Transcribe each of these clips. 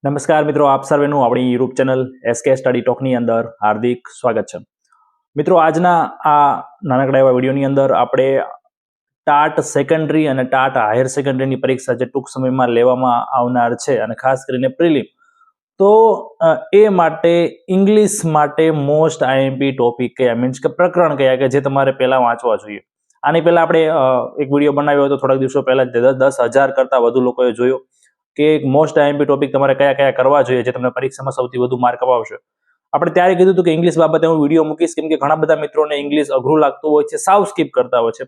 નમસ્કાર મિત્રો, આપ સર્વેનું આપણી યુટ્યુબ ચેનલ એસકે સ્ટડી ટોકની અંદર હાર્દિક સ્વાગત છે. મિત્રો, આજના આ નાનકડા એવા વિડીયોની અંદર આપણે ટાટ સેકન્ડરી અને ટાટ હાયર સેકન્ડરીની પરીક્ષા જે ટૂંક સમયમાં લેવામાં આવનાર છે અને ખાસ કરીને પ્રિલિમ, તો એ માટે ઇંગ્લિશ માટે મોસ્ટ આઈએમપી ટોપિક કયા, મીન્સ કે પ્રકરણ કયા કે જે તમારે પહેલા વાંચવા જોઈએ. આની પહેલા આપણે એક વિડીયો બનાવ્યો હતો થોડાક દિવસો પહેલા, 10,000 કરતાં વધુ લોકોએ જોયો કે મોસ્ટ આઈએમપી ટોપિક તમારે કયા કયા કરવા જોઈએ જે તમને પરીક્ષામાં સૌથી વધુ માર્ક અપાવશે. આપણે ત્યારે કીધું હતું કે ઇંગ્લિશ બાબતે હું વિડીયો મૂકીશ, કેમ કે ઘણા બધા મિત્રોને ઇંગ્લિશ અઘરું લાગતું હોય છે, સાવ સ્કીપ કરતા હોય છે.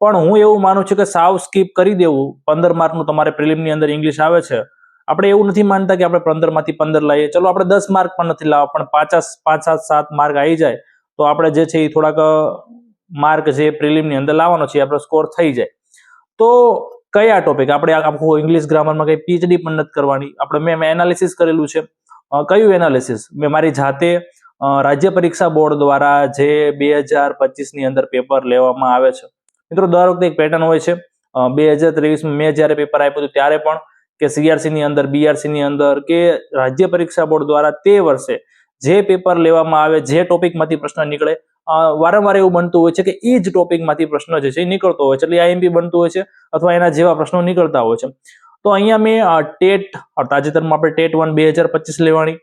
પણ હું એવું માનું છું કે સાવ સ્કીપ કરી દેવું. 15 માર્કનું તમારે પ્રિલિમની અંદર ઇંગ્લિશ આવે છે, આપણે એવું નથી માનતા કે આપણે 15માંથી 15 લાવીએ, ચલો આપણે 10 માર્ક પણ નથી લાવવા, પણ 5-7 માર્ક આવી જાય તો આપણે જે છે એ થોડાક માર્ક જે પ્રિલિમની અંદર લાવવાનો છે આપણો સ્કોર થઈ જાય. તો કયા ટોપિક, આપણે આખું ઇંગ્લિશ ગ્રામરમાં કઈ પીએચડી પણ નથી કરવાની, આપણે મેં એનાલિસિસ કરેલું છે. કયું એનાલિસિસ? મેં મારી જાતે રાજ્ય પરીક્ષા બોર્ડ દ્વારા જે 2025ની અંદર પેપર લેવામાં આવે છે. મિત્રો, દર વખતે એક પેટર્ન હોય છે. 2023માં મેં જ્યારે પેપર આપ્યું હતું ત્યારે પણ, કે સીઆરસી ની અંદર, બીઆરસી ની અંદર, કે રાજ્ય પરીક્ષા બોર્ડ દ્વારા તે વર્ષે જે પેપર લેવામાં આવે, જે ટોપિકમાંથી પ્રશ્ન નીકળે, વારંવાર એવું બનતું હોય છે કે એ જ ટોપિકમાંથી પ્રશ્ન જે છે એ નીકળતો હોય છે, એટલે આઈએમપી બનતું હોય છે અથવા એના જેવા પ્રશ્નો નીકળતા હોય છે. તો અહીંયા મેં ટેટ, તાજેતરમાં આપણે ટેટ 1 2025 લેવાની,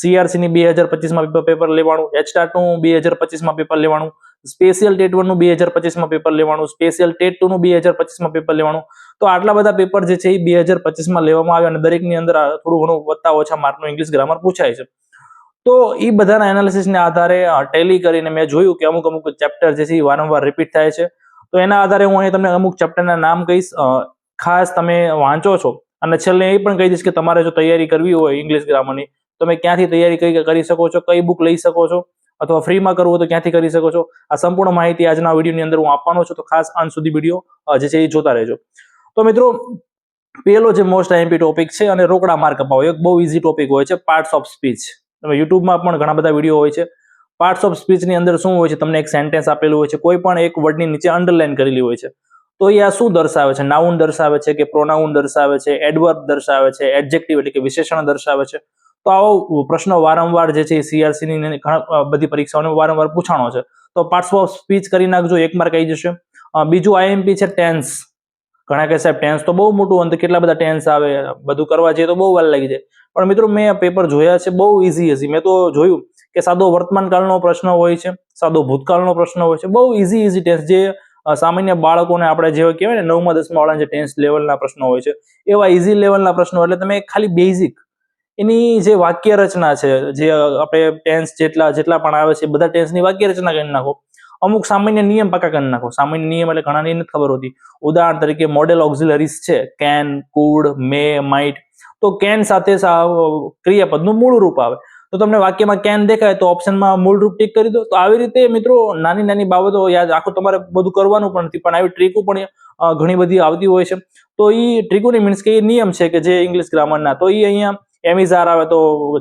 સીઆરસી ની 2025માં પેપર લેવાનું, એચટાટનું 2025માં પેપર લેવાનું, સ્પેશિયલ ટેટ 1 નું 2025માં પેપર લેવાનું, સ્પેશિયલ ટેટ 2 નું 2025માં પેપર લેવાનું. તો આટલા બધા પેપર જે છે એ 2025માં લેવામાં આવે અને દરેકની અંદર થોડું ઘણું વધતા ઓછા માર્કનું ઇંગ્લિશ ગ્રામર પૂછાય છે. તો એ બધાના એનાલિસિસને આધારે ટેલી કરીને મેં જોયું કે અમુક ચેપ્ટર જે છે એ વારંવાર રિપીટ થાય છે. તો એના આધારે હું અહીં તમને અમુક ચેપ્ટરના નામ કહીશ, ખાસ તમે વાંચો છો. અને છેલ્લે એ પણ કહી દઈશ કે તમારે જો તૈયારી કરવી હોય ઇંગ્લિશ ગ્રામરની, તમે ક્યાંથી તૈયારી કરી શકો છો, કઈ બુક લઈ શકો છો, અથવા ફ્રીમાં કરવું હોય તો ક્યાંથી કરી શકો છો. આ સંપૂર્ણ માહિતી આજના વિડીયોની અંદર હું આપવાનો છું, તો ખાસ અંત સુધી વિડીયો જે છે એ જોતા રહેજો. તો મિત્રો, પેલો જે મોસ્ટ આઈએમપી ટોપિક છે અને રોકડા માર્ક અપાવો, એક બહુ ઇઝી ટોપિક હોય છે, પાર્ટ્સ ઓફ સ્પીચ. તમે યુટ્યુબમાં પણ ઘણા બધા વિડીયો હોય છે. પાર્ટ્સ ઓફ સ્પીચની અંદર શું હોય છે, તમને એક સેન્ટેન્સ આપેલું હોય છે, કોઈ પણ એક વર્ડની નીચે અંડરલાઈન કરેલી હોય છે. તો એ આ શું દર્શાવે છે? નાઉન દર્શાવે છે કે પ્રોનાઉન દર્શાવે છે, એડવર્બ દર્શાવે છે, એડજેક્ટિવ એટલે કે વિશેષણ દર્શાવે છે. તો આવો પ્રશ્ન વારંવાર જે છે સીઆરસી ની બધી પરીક્ષાઓને વારંવાર પૂછાણો છે. તો પાર્ટ્સ ઓફ સ્પીચ કરી નાખજો, 1 માર્ક આવી જશે. બીજું આઈએમપી છે ટેન્સ. ઘણા કે સાહેબ ટેન્સ તો બહુ મોટું, અંદર કેટલા બધા ટેન્સ આવે, બધું કરવા જઈએ તો બહુ વાર લાગી જાય. પણ મિત્રો, મેં પેપર જોયા છે, બહુ ઇઝી. મેં તો જોયું કે સાદો વર્તમાન કાળનો પ્રશ્ન હોય છે, સાદો ભૂતકાળનો પ્રશ્ન હોય છે, બહુ ઇઝી ટેન્સ, જે સામાન્ય બાળકોને આપણે જે કહેવાય ને 9મા 10મા વાળા જે ટેન્સ લેવલના પ્રશ્નો હોય છે, એવા ઇઝી લેવલના પ્રશ્નો. એટલે તમે ખાલી બેઝિક એની જે વાક્ય રચના છે, જે આપણે ટેન્સ જેટલા પણ આવે છે બધા ટેન્સની વાક્ય રચના કરી નાખો. અમુક સામાન્ય નિયમ પાકા કરી નાખો. સામાન્ય નિયમ એટલે ઘણાની નથી ખબર હોતી. ઉદાહરણ તરીકે મોડેલ ઓક્ઝિલરીઝ છે, કેન, કુડ, મે, માઇટ. તો કેન સાથે ક્રિયાપદનું મૂળ રૂપ આવે, તો તમને વાક્યમાં કેન દેખાય તો ઓપ્શનમાં મૂળ રૂપ ટીક કરી દો. તો આવી રીતે મિત્રો નાની બાબતો યાદ, આખું તમારે બધું કરવાનું પણ નથી, પણ આવી ટ્રીકો પણ ઘણી બધી આવતી હોય છે. તો એ ટ્રીકોની મીન્સ કે એ નિયમ છે કે જે ઇંગ્લિશ ગ્રામરના, તો એ અહીંયા એમિઝાર આવે તો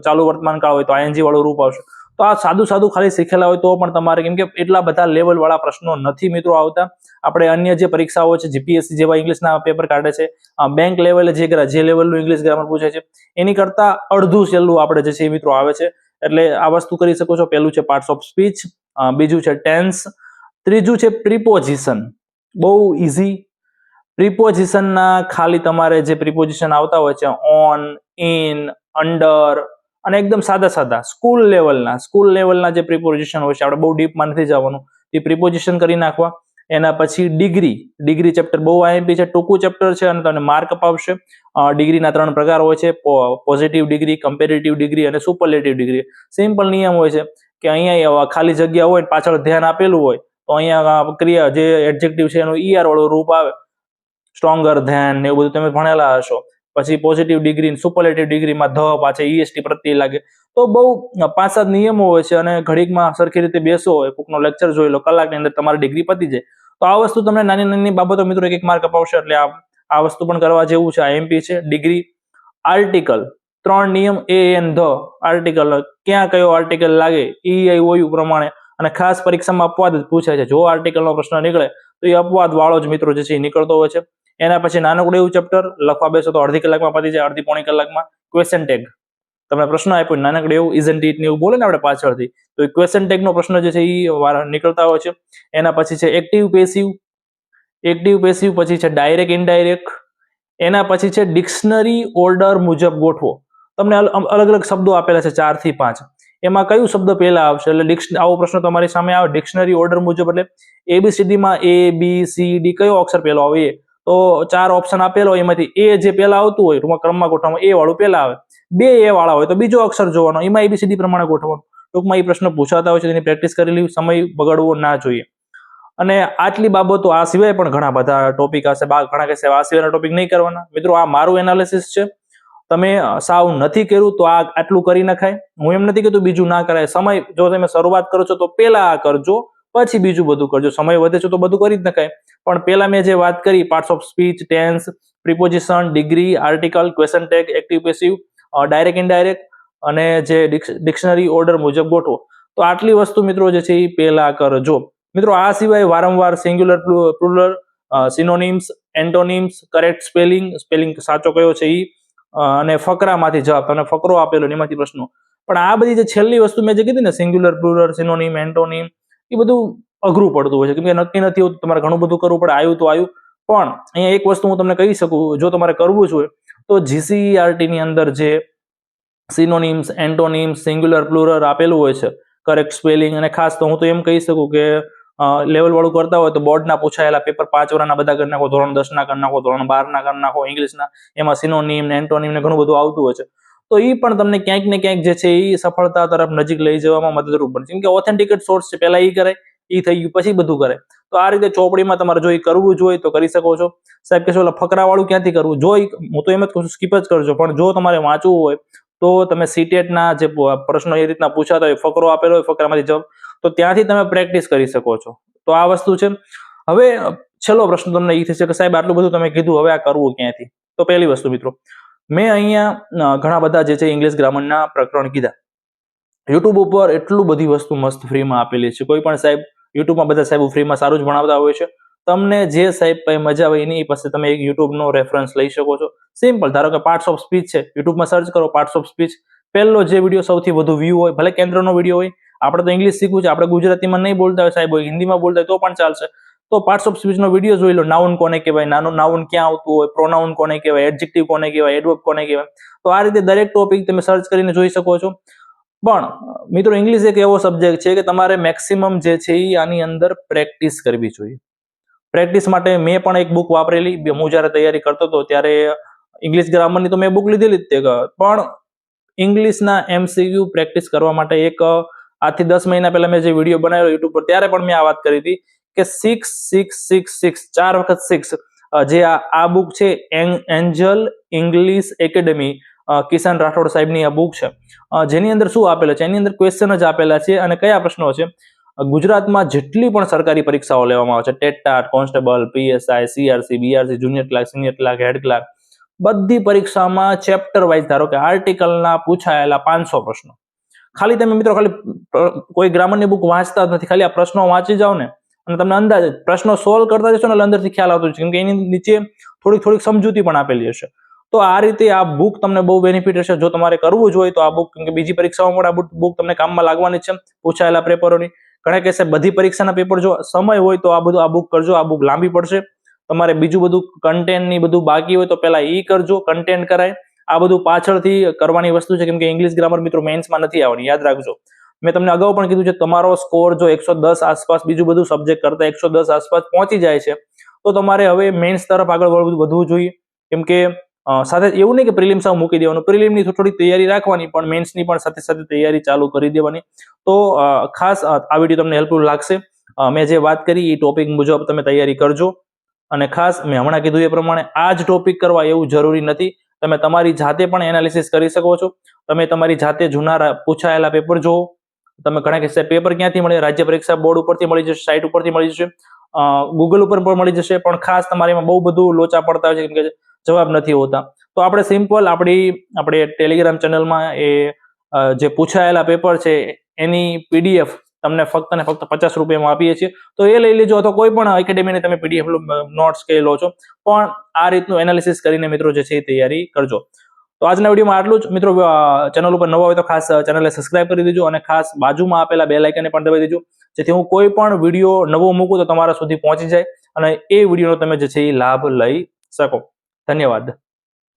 ચાલુ વર્તમાન કાળ હોય તો આઈએનજી વાળું રૂપ આવશે. તો આ સાદું ખાલી શીખેલા હોય તો પણ તમારે, કેમ કે એટલા બધા લેવલ વાળા પ્રશ્નો નથી મિત્રો આવતા. આપણે અન્ય જે પરીક્ષાઓ છે, જીપીએસસી જેવા ઇંગ્લિશના પેપર કાઢે છે, બેંક લેવલે જે લેવલનું ઇંગ્લિશ ગ્રામર પૂછે છે, એની કરતા અડધું છેલ્લું આપણે જે છે એ મિત્રો આવે છે. એટલે આ વસ્તુ કરી શકો છો. પહેલું છે પાર્ટ્સ ઓફ સ્પીચ, બીજું છે ટેન્સ, ત્રીજું છે પ્રિપોઝિશન. બહુ ઇઝી. પ્રિપોઝિશનના ખાલી તમારે જે પ્રિપોઝિશન આવતા હોય છે, ઓન, ઇન, અંડર, અને એકદમ સાદા સ્કૂલ લેવલના જે પ્રિપોઝિશન હોય છે, આપણે બહુ ડીપમાં નથી જવાનું, એ પ્રિપોઝિશન કરી નાખવા. એના પછી ડિગ્રી ચેપ્ટર બહુ આઈએમપી છે, ટૂંકું ચેપ્ટર છે અને તમને માર્ક અપાવશે. ડિગ્રીના 3 પ્રકાર હોય છે, પોઝિટિવ ડિગ્રી, કમ્પેરેટિવ ડિગ્રી અને સુપરલેટિવ ડિગ્રી. સિમ્પલ નિયમ હોય છે કે અહીંયા ખાલી જગ્યા હોય, પાછળ ધ્યાન આપેલું હોય, તો અહીંયા ક્રિયા જે એડજેક્ટિવ છે એનું ઈઆર વાળું રૂપ આવે, સ્ટ્રોંગર ધેન ને એવું બધું તમે ભણેલા હશો. પછી પોઝિટિવ ડિગ્રી, સુપરલેટિવ ડિગ્રીમાં ધ પાછળ ઈએસટી પ્રત્યય લાગે. તો બહુ 5-7 નિયમો હોય છે, અને ઘડીકમાં સરખી રીતે બેસો હોય, કોકનો લેક્ચર જોઈ લો, કલાકની અંદર તમારી ડિગ્રી પતી જાય. તો આ વસ્તુ તમને નાની બાબતો મિત્રો 1 માર્ક અપાવશે. એટલે આ વસ્તુ પણ કરવા જેવું છે. આઈએમપી છે. ડિગ્રી, આર્ટિકલ, 3 નિયમ, એ એન ધ, આર્ટિકલ ક્યાં કયો આર્ટિકલ લાગે, EIOU પ્રમાણે, અને ખાસ પરીક્ષામાં અપવાદ જ પૂછાય છે. જો આર્ટિકલનો પ્રશ્ન નીકળે તો એ અપવાદ વાળો જ મિત્રો જે છે એ નીકળતો હોય છે. એના પછી નાનકડું એવું ચેપ્ટર લખવા બેસો તો અડધી કલાકમાં પતી જાય, અડધી પોણી કલાકમાં. Question tag. તમને પ્રશ્ન આપ્યો નાનકડે એવું ઇઝન્ટ ઇટ ને એવું બોલે ને આપણે પાછળથી, તો એ ક્વેશ્ચન ટેગનો પ્રશ્ન જે છે એ નીકળતા હોય છે. એના પછી છે એક્ટિવ પેસિવ, પછી છે ડાયરેક્ટ ઇનડાયરેક્ટ, એના પછી છે ડિક્શનરી ઓર્ડર મુજબ ગોઠવો. તમને અલગ અલગ શબ્દો આપેલા છે 4 થી 5, એમાં કયું શબ્દ પહેલા આવશે, એટલે આવો પ્રશ્ન તમારી સામે આવે ડિક્શનરી ઓર્ડર મુજબ, એટલે ABCD માં ABCD કયો અક્ષર પહેલો આવે, એ તો 4 ઓપ્શન આપેલો હોય એમાંથી એ જે પહેલા આવતું હોય ટૂંકમાં ક્રમમાં ગોઠવવામાં એ વાળું પહેલા આવે, 2 એ વાળા હોય તો બીજો અક્ષર જોવાનો, એમાં ABCD પ્રમાણે ગોઠવવાનું. ટૂંકમાં એ પ્રશ્ન પૂછાતા હોય છે, તેની પ્રેક્ટિસ કરી લેવી, સમય બગાડવો ના જોઈએ. અને આટલી બાબતો, આ સિવાય પણ ઘણા બધા ટોપિક હશે, ઘણા કહેશે આ સિવાયના ટોપિક નહીં કરવાના. મિત્રો આ મારું એનાલિસિસ છે, તમે સાવ નથી કર્યું તો આ આટલું કરી નખાય. હું એમ નથી કહેતો બીજું ના કરાય. સમય, જો તમે શરૂઆત કરો છો તો પહેલા આ કરજો, પછી બીજું બધું કરજો. સમય વધે છે તો બધું કરી જ નખાય, પણ પહેલા મેં જે વાત કરી parts of speech, tense, preposition, degree, article, question tag, active passive, direct indirect અને જે ડિક્શનરી ઓર્ડર મુજબ ગોઠવો, તો આટલી વસ્તુ મિત્રો જે છે એ પહેલા કરજો. મિત્રો આ સિવાય વારંવાર singular, plural, synonyms, antonyms, correct spelling સાચો કયો છે એ, અને ફકરામાંથી જવાબ, તમને ફકરો આપેલો એમાંથી પ્રશ્નો. પણ આ બધી જે છેલ્લી વસ્તુ મેં જે કીધી ને, સિંગ્યુલર, પ્લુરલ, સિનોનિમ, એન્ટોનિમ, એ બધું અઘરું પડતું હોય છે, કેમ કે નક્કી નથી હોતું, તમારે ઘણું બધું કરવું પડે. આવ્યું તો આવ્યું, પણ અહીંયા એક વસ્તુ હું તમને કહી શકું, જો તમારે કરવું જોઈએ તો GCERT ની અંદર જે સિનોનિમ્સ, એન્ટોનિમ્સ, સિંગ્યુલર, પ્લુરલ આપેલું હોય છે, કરેક્ટ સ્પેલિંગ, અને ખાસ તો હું તો એમ કહી શકું કે લેવલ વાળું કરતા હોય તો બોર્ડના પૂછાયેલા પેપર 5 વાળાના બધા કરી નાખો, ધોરણ 10 ના કરી નાખો, ધોરણ 12 ના કરી નાખો, ઇંગ્લિશના એમાં સિનોનિમ ને એન્ટોનિમ ને ઘણું બધું આવતું હોય છે, તો એ પણ તમને ક્યાંક ને ક્યાંક જે છે એ સફળતા તરફ નજીક લઈ જવામાં મદદરૂપ બનશે. કેમ કે ઓથેન્ટિકેટ સોર્સ છે, પહેલા એ કરાય, એ થઈ ગયું પછી બધું કરે. તો આ રીતે ચોપડીમાં તમારે જો એ કરવું જોઈએ તો કરી શકો છો. સાહેબ કે ઓલા ફકરા વાળું ક્યાંથી કરવું, જો હું તો એમ જ કહું છું સ્કીપ જ કરજો, પણ જો તમારે વાંચવું હોય તો તમે CTET ના જે પ્રશ્નો એ રીતના પૂછાતા હોય, ફકરો આપેલો હોય, ફકરામાંથી જવાબ, તો ત્યાંથી તમે પ્રેક્ટિસ કરી શકો છો. તો આ વસ્તુ છે. હવે છેલ્લો પ્રશ્ન તમને એ થશે કે સાહેબ આટલું બધું તમે કીધું, હવે આ કરવું ક્યાંથી? તો પહેલી વસ્તુ મિત્રો, મેં અહીંયા ઘણા બધા જે છે ઇંગ્લિશ ગ્રામરના પ્રકરણ કીધા. યુટ્યુબ ઉપર એટલું બધી વસ્તુ મસ્ત ફ્રીમાં આપેલી છે. કોઈ પણ સાહેબ યુટ્યુબમાં બધા સાહેબ ફ્રીમાં સારું જ ભણાવતા હોય છે. તમને જે સાહેબ પાસે મજા આવે એની પાસે તમે એક યુટ્યુબનો રેફરન્સ લઈ શકો છો. સિમ્પલ, ધારો કે પાર્ટ્સ ઓફ સ્પીચ છે, યુટ્યુબમાં સર્ચ કરો પાર્ટ્સ ઓફ સ્પીચ, પહેલો જે વિડીયો સૌથી વધુ વ્યૂ હોય, ભલે કેન્દ્રનો વિડીયો હોય, આપણે તો ઇંગ્લિશ શીખવું છે, આપણે ગુજરાતીમાં નહીં બોલતા હોય સાહેબ, હિન્દીમાં બોલતા હોય તો પણ ચાલશે, તો પાર્ટ્સ ઓફ સ્પીચનો વિડીયો જોઈ લો. નાઉન કોને કહેવાય, નાઉન ક્યાં આવતું હોય, પ્રોનાઉન કોને કહેવાય, એડજેક્ટિવ કોને કહેવાય, એડવર્બ કોને કહેવાય, તો આ રીતે દરેક ટોપિક તમે સર્ચ કરીને જોઈ શકો છો. પણ મિત્રો ઇંગ્લિશ એક એવો સબ્જેક્ટ છે કે તમારે મેક્સિમમ જે છે એ આની અંદર પ્રેક્ટિસ કરવી જોઈએ. પ્રેક્ટિસ માટે મેં પણ એક બુક વાપરેલી, હું જ્યારે તૈયારી કરતો હતો ત્યારે ઇંગ્લિશ ગ્રામરની તો મેં બુક લીધેલી જ, પણ ઇંગ્લિશના MCQ પ્રેક્ટિસ કરવા માટે એક આજથી 10 મહિના પહેલા મેં જે વિડીયો બનાવ્યો યુટ્યુબ પર, ત્યારે પણ મેં આ વાત કરી હતી કે 6 4 વખત 6 જે આ બુક છે, Angel English academy, Kishan Rathod સાહેબની આ બુક છે, જેની અંદર શું આપેલા છે, એની અંદર ક્વેશ્ચન જ આપેલા છે અને કયા પ્રશ્નો છે. ગુજરાતમાં જેટલી પણ સરકારી પરીક્ષાઓ લેવામાં આવે છે, TET TAT, constable, PSI, CRC, BRC, junior clerk, senior clerk, head clerk, બધી પરીક્ષામાં ચેપ્ટર વાઇઝ, ધારો કે આર્ટિકલના પૂછાયેલા 500 પ્રશ્નો. ખાલી તમે મિત્રો ખાલી કોઈ ગ્રામરની બુક વાંચતા જ નથી, ખાલી આ પ્રશ્નો વાંચી જાઓ ને અને તમને અંદાજ પ્રશ્નો સોલ્વ કરતા જશો ને અંદરથી ખ્યાલ આવતો છે, કેમ કે એની નીચે થોડીક સમજૂતી પણ આપેલી હશે. તો આ રીતે આ બુક તમને બહુ બેનિફિટ હશે. જો તમારે કરવું જ હોય તો આ બુક, કેમ કે બીજી પરીક્ષાઓમાં પણ આ બુક તમને કામમાં લાગવાની છે, પૂછાયેલા પેપરોની. ઘણા કહેશે બધી પરીક્ષાના પેપર જો સમય હોય તો આ બુક કરજો, આ બુક લાંબી પડશે, તમારે બીજું બધું કન્ટેન્ટ ની બધું બાકી હોય તો પેલા ઈ કરજો, કન્ટેન્ટ કરાય. આ બધું પાછળથી કરવાની વસ્તુ છે, કેમ કે ઇંગ્લિશ ગ્રામર મિત્રો મેન્સમાં નથી આવવાની, યાદ રાખજો. મેં તમને અગાઉ પણ કીધું છે, તમારો સ્કોર જો 110 આસપાસ બીજું બધું સબ્જેક્ટ કરતા 110 આસપાસ પહોંચી જાય છે તો તમારે હવે મેન્સ તરફ આગળ વધવું જોઈએ. કેમ કે સાથે એવું નહીં કે પ્રિલિમ્સ મૂકી દેવાનું, પ્રિલિમની થોડી તૈયારી રાખવાની, પણ મેન્સની પણ સાથે સાથે તૈયારી ચાલુ કરી દેવાની. તો ખાસ આ વિડીયો તમને હેલ્પફુલ લાગશે. મેં જે વાત કરી એ ટોપિક મુજબ તમે તૈયારી કરજો. અને ખાસ મેં હમણાં કીધું એ પ્રમાણે આ જ ટોપિક કરવા એવું જરૂરી નથી, તમે તમારી જાતે પણ એનાલિસિસ કરી શકો છો. તમે તમારી જાતે જૂના પૂછાયેલા પેપર જોવો. તમે ઘણા કે પેપર ક્યાંથી મળે, રાજ્ય પરીક્ષા બોર્ડ ઉપરથી મળી જશે, સાઇટ ઉપરથી મળી જશે, ગૂગલ ઉપર પણ મળી જશે, પણ ખાસ તમારે એમાં બહુ બધું લોચા પડતા હોય છે, કેમ કે જવાબ નથી હોતા. તો આપણે સિમ્પલ આપણે ટેલિગ્રામ ચેનલમાં એ જે પૂછાયેલા પેપર છે એની PDF તમને ફક્ત ને ફક્ત 50 રૂપિયામાં આપીએ છીએ, તો એ લઈ લેજો, અથવા કોઈ પણ એકેડેમીને તમે PDF નોટ્સ કે લો છો, પણ આ રીતનું એનાલિસિસ કરીને મિત્રો જે છે એ તૈયારી કરજો. તો આજના વિડીયોમાં આટલું જ. મિત્રો, ચેનલ ઉપર નવા હોય તો ખાસ ચેનલને સબસ્ક્રાઇબ કરી દેજો અને ખાસ બાજુમાં આપેલા બેલ આઇકનને પણ દબાવી દેજો, જેથી હું કોઈ પણ વિડીયો નવો મૂકું તો તમારા સુધી પહોંચી જાય અને એ વિડીયોનો તમે જે છે એ લાભ લઈ શકો. ધન્યવાદ.